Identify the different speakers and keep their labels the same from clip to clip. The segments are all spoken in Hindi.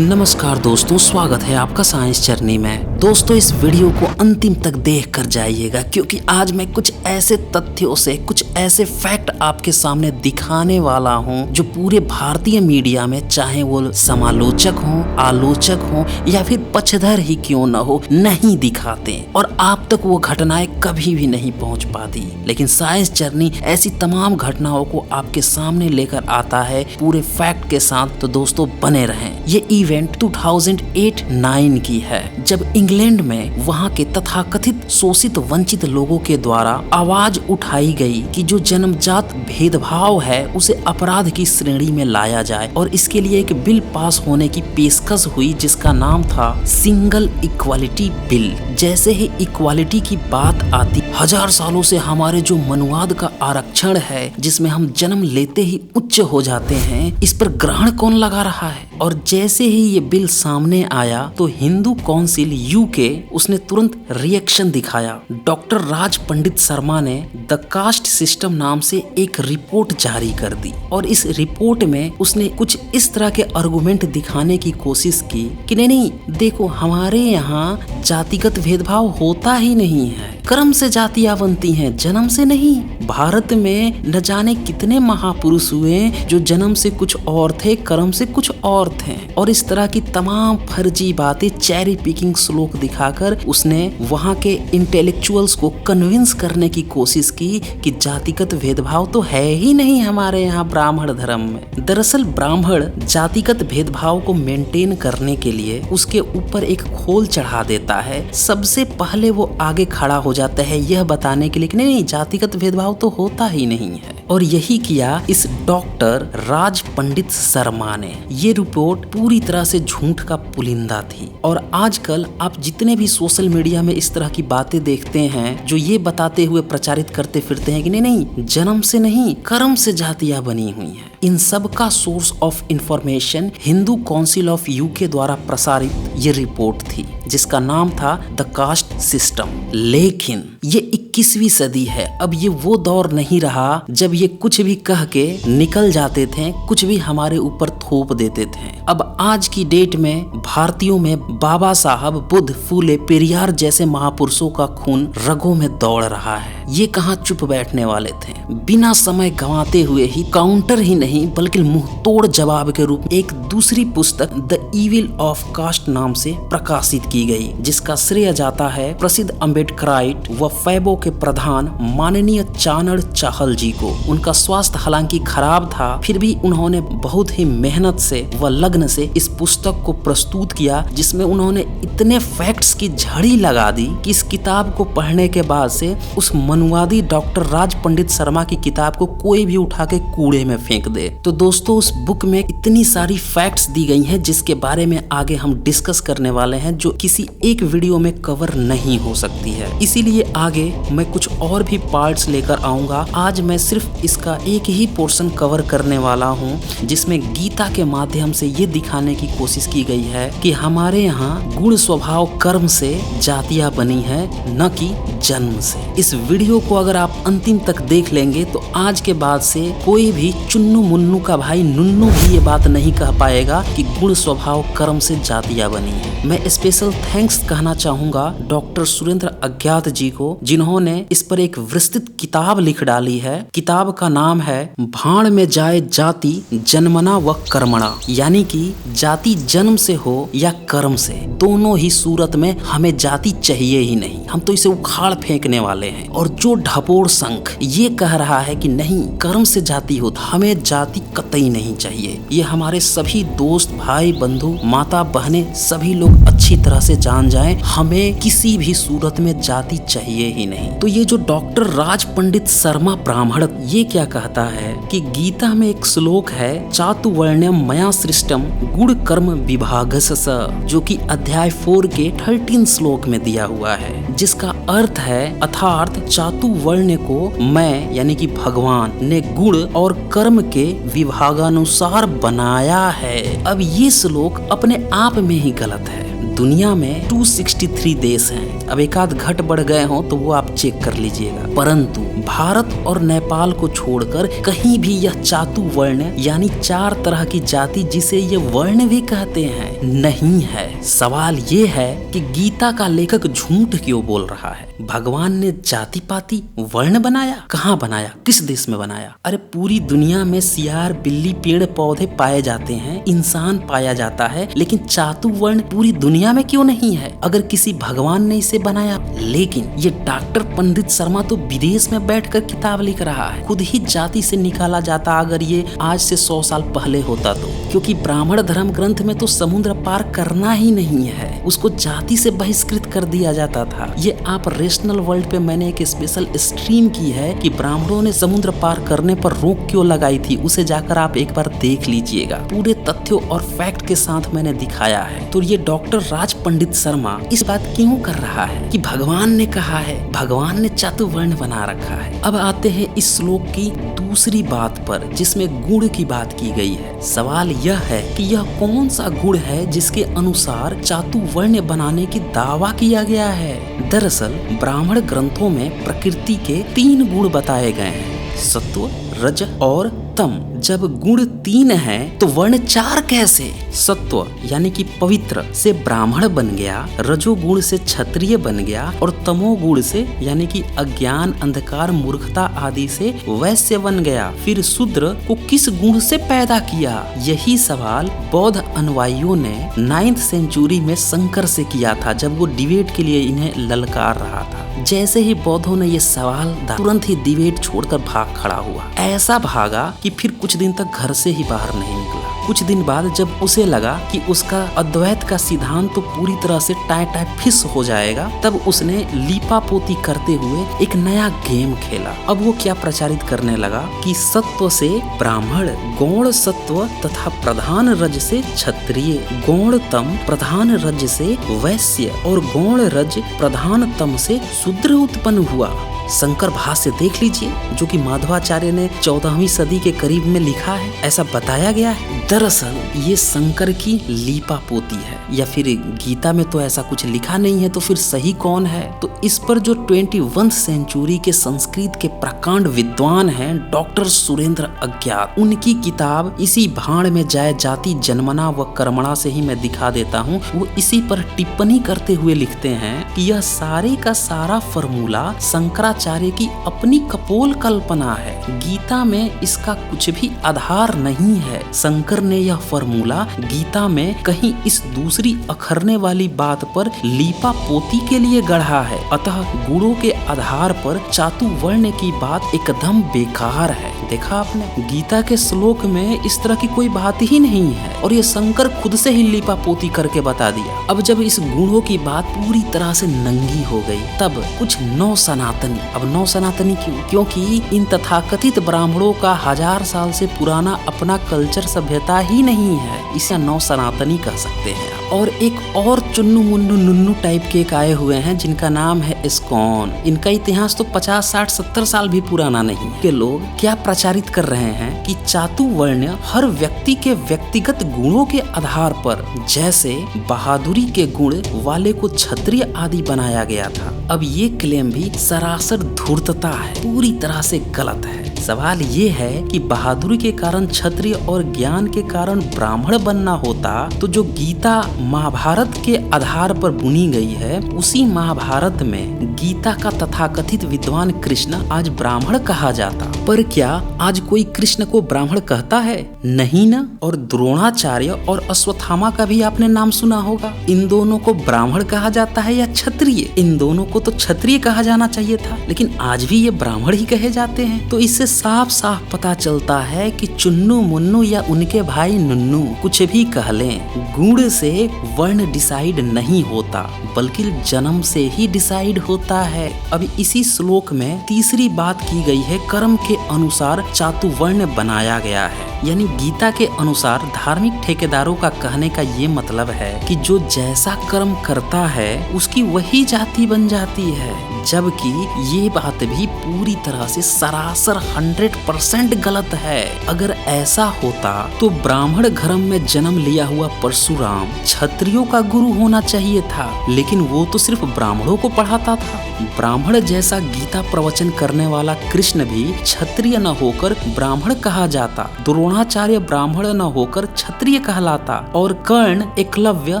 Speaker 1: नमस्कार दोस्तों, स्वागत है आपका साइंस जर्नी में। दोस्तों, इस वीडियो को अंतिम तक देख कर जाइएगा क्योंकि आज मैं कुछ ऐसे तथ्यों से कुछ ऐसे फैक्ट आपके सामने दिखाने वाला हूं जो पूरे भारतीय मीडिया में, चाहे वो समालोचक हो, आलोचक हो या फिर पक्षधर ही क्यों न हो, नहीं दिखाते और आप तक वो घटनाएं कभी भी नहीं पहुंच पाती। लेकिन साइंस जर्नी ऐसी तमाम घटनाओं को आपके सामने लेकर आता है पूरे फैक्ट के साथ। तो दोस्तों बने रहें। ये इवेंट 2008-9 की है, जब इंग्लैंड में वहां के तथाकथित शोषित वंचित लोगों के द्वारा आवाज उठाई गई कि जो जन्मजात भेदभाव है उसे अपराध की श्रेणी में लाया जाए और इसके लिए एक बिल पास होने की पेशकश हुई जिसका नाम था सिंगल इक्वालिटी बिल। जैसे ही इक्वालिटी की बात आती, हजार सालों से हमारे जो मनुवाद का आरक्षण है जिसमें हम जन्म लेते ही उच्च हो जाते हैं, इस पर ग्रहण कौन लगा रहा है। और जैसे ही ये बिल सामने आया तो हिंदू काउंसिल यूके उसने तुरंत रिएक्शन दिखाया। डॉक्टर राज पंडित शर्मा ने द कास्ट सिस्टम नाम से एक रिपोर्ट जारी कर दी और इस रिपोर्ट में उसने कुछ इस तरह के आर्गुमेंट दिखाने की कोशिश की कि नहीं देखो, हमारे यहाँ जातिगत भेदभाव होता ही नहीं है, कर्म से जातियां बनती हैं, जन्म से नहीं। भारत में न जाने कितने महापुरुष हुए जो जन्म से कुछ और थे, कर्म से कुछ और थे। और इस तरह की तमाम फर्जी बातें, चेरी पिकिंग श्लोक दिखाकर उसने वहां के इंटेलेक्चुअल्स को कन्विंस करने की कोशिश की कि जातिगत भेदभाव तो है ही नहीं हमारे यहाँ ब्राह्मण धर्म में। दरअसल ब्राह्मण जातिगत भेदभाव को मेंटेन करने के लिए उसके ऊपर एक खोल चढ़ा देता है। सबसे पहले वो आगे खड़ा हो जाता है यह बताने के लिए कि नहीं, जातिगत भेदभाव तो होता ही नहीं है। और यही किया इस डॉक्टर राज पंडित शर्मा ने। ये रिपोर्ट पूरी तरह से झूठ का पुलिंदा थी और आजकल आप जितने भी सोशल मीडिया में इस तरह की बातें देखते हैं जो ये बताते हुए प्रचारित करते फिरते हैं कि नहीं, जन्म से नहीं, कर्म से जातियां बनी हुई हैं। इन सब का source of information Hindu council of UK द्वारा प्रसारित ये रिपोर्ट थी जिसका नाम था द कास्ट सिस्टम। लेकिन ये 21वीं सदी है, अब ये वो दौर नहीं रहा जब ये कुछ भी कह के निकल जाते थे, कुछ भी हमारे ऊपर थोप देते थे। अब आज की डेट में भारतीयों में बाबा साहब, बुद्ध, फूले, पेरियार जैसे महापुरुषों का खून रगों में दौड़ रहा है। ये कहाँ चुप बैठने वाले थे। बिना समय गंवाते हुए ही काउंटर ही नहीं बल्कि मुंह तोड़ जवाब के रूप में एक दूसरी पुस्तक द इविल ऑफ कास्ट नाम से प्रकाशित की गई, जिसका श्रेय जाता है प्रसिद्ध अम्बेडकराइट व फैबो के प्रधान माननीय चानड़ चाहल जी को। उनका स्वास्थ्य हालांकि खराब था, फिर भी उन्होंने बहुत ही मेहनत से व लग्न से इस पुस्तक को प्रस्तुत किया, जिसमें उन्होंने इतने फैक्ट्स की झड़ी लगा दी कि इस किताब को पढ़ने के बाद से उस मनुवादी डॉक्टर राज पंडित शर्मा की किताब को कोई भी उठा के कूड़े में फेंक दे। तो दोस्तों, उस बुक में इतनी सारी फैक्ट्स दी गई हैं जिसके बारे में आगे हम डिस्कस करने वाले हैं, जो किसी एक वीडियो में कवर नहीं हो सकती है। इसीलिए आगे मैं कुछ और भी पार्ट्स लेकर आऊंगा। आज मैं सिर्फ इसका एक ही पोर्शन कवर करने वाला हूँ, जिसमें गीता के माध्यम से ये दिखाने की कोशिश की गई है कि हमारे यहाँ गुण स्वभाव कर्म से जातियां बनी है, न कि जन्म से। इस वीडियो को अगर आप अंतिम तक देख लेंगे तो आज के बाद से कोई भी चुन्नू मुन्नू का भाई नुन्नू भी ये बात नहीं कह पाएगा कि गुण स्वभाव कर्म से जातियां बनी है। मैं स्पेशल थैंक्स कहना चाहूंगा डॉक्टर सुरेंद्र अज्ञात जी को, जिन्होंने इस पर एक विस्तृत किताब लिख डाली है। किताब का नाम है भाण में जाए जाति जन्मना व कर्मणा, यानी कि जाति जन्म से हो या कर्म से, दोनों ही सूरत में हमें जाति चाहिए ही नहीं, हम तो इसे उखाड़ फेंकने वाले हैं। और जो ढपोड़ संख ये कह रहा है कि नहीं, कर्म से जाति होता, हमें जाति कतई नहीं चाहिए, ये हमारे सभी दोस्त, भाई, बंधु, माता, बहनें सभी लोग अच्छी तरह से जान जाएं, हमें किसी भी सूरत में जाति चाहिए ही नहीं। तो ये जो डॉक्टर राज पंडित शर्मा ब्राह्मण ये क्या कहता है कि गीता में एक श्लोक है, चातुर्वर्ण्यम मया सृष्टम गुण कर्म विभागस, जो कि अध्याय 4 के 13 श्लोक में दिया हुआ है। जिसका अर्थ है अर्थात चातु वर्ण को मैं यानी कि भगवान ने गुण और कर्म के विभागानुसार बनाया है। अब ये श्लोक अपने आप में ही गलत है। दुनिया में 263 देश हैं। अब एक आध घट बढ़ गए हों तो वो आप चेक कर लीजिएगा, परंतु भारत और नेपाल को छोड़कर कहीं भी यह चातु वर्ण यानी 4 तरह की जाति जिसे ये वर्ण भी कहते हैं नहीं है। सवाल ये है कि गीता का लेखक झूठ क्यों बोल रहा है? भगवान ने जाति पाति वर्ण बनाया? कहाँ बनाया? किस देश में बनाया? अरे पूरी दुनिया में सियार, बिल्ली, पेड़ पौधे पाए जाते हैं, इंसान पाया जाता है, लेकिन चातु वर्ण पूरी दुनिया में क्यों नहीं है? अगर किसी भगवान ने इसे बनाया, लेकिन ये डॉक्टर पंडित शर्मा तो विदेश में बैठकर किताब लिख रहा है। खुद ही जाति से निकाला जाता अगर ये आज से 100 साल पहले होता तो, क्योंकि ब्राह्मण धर्म ग्रंथ में तो समुद्र पार करना ही नहीं है, उसको जाति से बहिष्कृत कर दिया जाता था। ये आप रेशनल वर्ल्ड पे मैंने एक स्पेशल स्ट्रीम की है कि ब्राह्मणों ने समुद्र पार करने पर रोक क्यों लगाई थी, उसे जाकर आप एक बार देख लीजिएगा। पूरे तथ्यों और फैक्ट के साथ मैंने दिखाया है। तो ये डॉक्टर राज पंडित शर्मा इस बात क्यों कर रहा है कि भगवान ने कहा है, भगवान ने चातु वर्ण बना रखा है। अब आते हैं इस श्लोक की दूसरी बात पर जिसमें गुण की बात की गई है। सवाल यह है कि यह कौन सा गुण है जिसके अनुसार चातु वर्ण बनाने की दावा किया गया है? दरअसल ब्राह्मण ग्रंथों में प्रकृति के 3 गुण बताए गए हैं, सत्व, रज और तम। जब गुण 3 हैं तो वर्ण 4 कैसे? सत्व यानी कि पवित्र से ब्राह्मण बन गया, रजोगुण से क्षत्रिय बन गया और तमोगुण से यानी कि अज्ञान, अंधकार, मूर्खता आदि से वैश्य बन गया। फिर शूद्र को किस गुण से पैदा किया? यही सवाल बौद्ध अनुयायियों ने 9th सेंचुरी में शंकर से किया था जब वो डिबेट के लिए इन्हें ललकार रहा था। जैसे ही बौद्धों ने ये सवाल तुरंत ही डिबेट छोड़कर भाग खड़ा हुआ। ऐसा भागा कि फिर कुछ दिन तक घर से ही बाहर नहीं निकला। कुछ दिन बाद जब उसे लगा कि उसका अद्वैत का सिद्धांत तो पूरी तरह से टाई फिस हो जाएगा, तब उसने लीपापोती करते हुए एक नया गेम खेला। अब वो क्या प्रचारित करने लगा कि सत्व से ब्राह्मण, गौण सत्व तथा प्रधान रज से क्षत्रिय, गौण तम प्रधान रज से वैश्य और गौण रज प्रधान तम से शूद्र उत्पन्न हुआ। शंकर भाष्य देख लीजिए जो कि माधवाचार्य ने 14वीं सदी के करीब में लिखा है, ऐसा बताया गया है। दरअसल ये शंकर की लीपापोती है, या फिर गीता में तो ऐसा कुछ लिखा नहीं है, तो फिर सही कौन है? तो इस पर जो 21वीं सेंचुरी के संस्कृत के प्रकांड विद्वान हैं डॉक्टर सुरेंद्र अज्ञात, उनकी किताब इसी भाड़ में जाए जाति जन्मना व कर्मणा से ही मैं दिखा देता हूँ। वो इसी पर टिप्पणी करते हुए लिखते हैं कि यह सारे का सारा फॉर्मूला शंकराचार्य की अपनी कपोल कल्पना है, गीता में इसका कुछ भी आधार नहीं है। शंकर ने यह फॉर्मूला गीता में कहीं इस दूसरी अखरने वाली बात पर लीपापोती के लिए गढ़ा है, अतः गुणों के आधार पर चातु वर्ण की बात एकदम बेकार है। देखा आपने, गीता के श्लोक में इस तरह की कोई बात ही नहीं है और ये शंकर खुद से ही लीपापोती करके बता दिया। अब जब इस गुणों की बात पूरी तरह से नंगी हो गई, तब कुछ नौ सनातनी, अब नौ सनातनी क्यों? क्योंकि इन तथाकथित ब्राह्मणों का 1000 साल से पुराना अपना कल्चर सभ्यता ही नहीं है, इसे नौ सनातनी कह सकते हैं। और एक और चुन्नू मुन्नू नुन्नू टाइप के एक आए हुए हैं जिनका नाम है इस्कॉन। इनका इतिहास तो 50, 60, 70 साल भी पुराना नहीं के लोग क्या प्रचारित कर रहे हैं कि चातु वर्ण हर व्यक्ति के व्यक्तिगत गुणों के आधार पर, जैसे बहादुरी के गुण वाले को क्षत्रिय आदि बनाया गया था। अब ये क्लेम भी सरासर धूर्तता है, पूरी तरह से गलत है। सवाल ये है कि बहादुरी के कारण क्षत्रिय और ज्ञान के कारण ब्राह्मण बनना होता तो जो गीता महाभारत के आधार पर बुनी गई है, उसी महाभारत में गीता का तथाकथित विद्वान कृष्ण आज ब्राह्मण कहा जाता। पर क्या आज कोई कृष्ण को ब्राह्मण कहता है? नहीं ना। और द्रोणाचार्य और अश्वत्थामा का भी आपने नाम सुना होगा। इन दोनों को ब्राह्मण कहा जाता है या क्षत्रिय? इन दोनों को तो क्षत्रिय कहा जाना चाहिए था, लेकिन आज भी ये ब्राह्मण ही कहे जाते हैं। तो इससे साफ साफ पता चलता है कि चुन्नू मुन्नू या उनके भाई नुन्नू कुछ भी कह लें, गुण से वर्ण डिसाइड नहीं होता बल्कि जन्म से ही डिसाइड होता है। अब इसी श्लोक में तीसरी बात की गई है, कर्म के अनुसार चातुवर्ण बनाया गया है। यानी गीता के अनुसार धार्मिक ठेकेदारों का कहने का ये मतलब है कि जो जैसा कर्म करता है उसकी वही जाति बन जाती है, जबकि ये बात भी पूरी तरह से सरासर 100% गलत है। अगर ऐसा होता तो ब्राह्मण धर्म में जन्म लिया हुआ परशुराम क्षत्रियों का गुरु होना चाहिए था, लेकिन वो तो सिर्फ ब्राह्मणों को पढ़ाता था। ब्राह्मण जैसा गीता प्रवचन करने वाला कृष्ण भी क्षत्रिय न होकर ब्राह्मण कहा जाता, द्रोणाचार्य ब्राह्मण न होकर क्षत्रिय कहलाता और कर्ण एकलव्य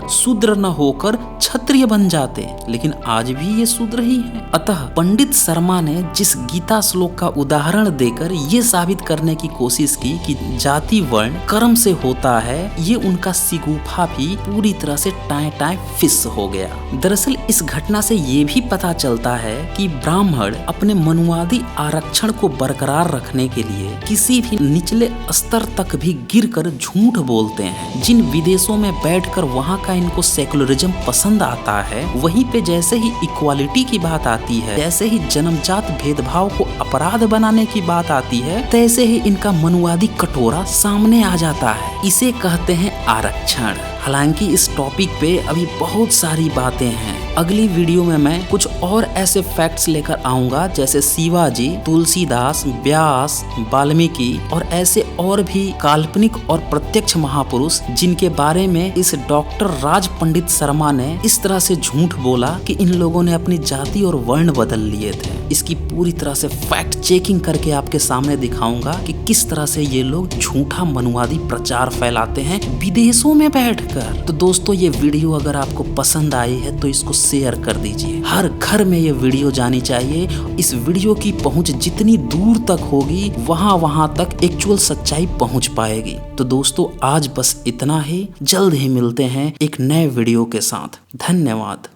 Speaker 1: शूद्र न होकर क्षत्रिय बन जाते, लेकिन आज भी ये शूद्र ही है। अतः पंडित शर्मा ने जिस गीता श्लोक का उदाहरण देकर ये साबित करने की कोशिश की कि जाति वर्ण कर्म से होता है, ये उनका सिगुफा भी पूरी तरह से टाए टाए फिस हो गया। दरअसल इस घटना से ये भी पता चलता है कि ब्राह्मण अपने मनुवादी आरक्षण को बरकरार रखने के लिए किसी भी निचले स्तर तक भी गिरकर झूठ बोलते हैं। जिन विदेशों में बैठकर वहाँ का इनको सेकुलरिज्म पसंद आता है, वहीं पे जैसे ही इक्वालिटी की बात आती है, जैसे ही जन्मजात भेदभाव को अपराध बनाने की बात आती है, तैसे ही इनका मनुवादी कटोरा सामने आ जाता है। इसे कहते हैं आरक्षण। हालांकि इस टॉपिक पे अभी बहुत सारी बातें हैं। अगली वीडियो में मैं कुछ और ऐसे फैक्ट्स लेकर आऊंगा, जैसे शिवाजी, तुलसीदास, व्यास, वाल्मीकि और ऐसे और भी काल्पनिक और प्रत्यक्ष महापुरुष जिनके बारे में इस डॉक्टर राज पंडित शर्मा ने इस तरह से झूठ बोला कि इन लोगों ने अपनी जाति और वर्ण बदल लिए थे। इसकी पूरी तरह से फैक्ट चेकिंग करके आपके सामने दिखाऊंगा कि किस तरह से ये लोग झूठा मनुवादी प्रचार फैलाते हैं विदेशों में बैठकर। तो दोस्तों, ये वीडियो अगर आपको पसंद आई है तो इसको शेयर कर दीजिए। हर घर में ये वीडियो जानी चाहिए। इस वीडियो की पहुंच जितनी दूर तक होगी, वहां तक एक्चुअल सच्चाई पहुंच पाएगी। तो दोस्तों, आज बस इतना ही। जल्द ही मिलते हैं एक नए वीडियो के साथ। धन्यवाद।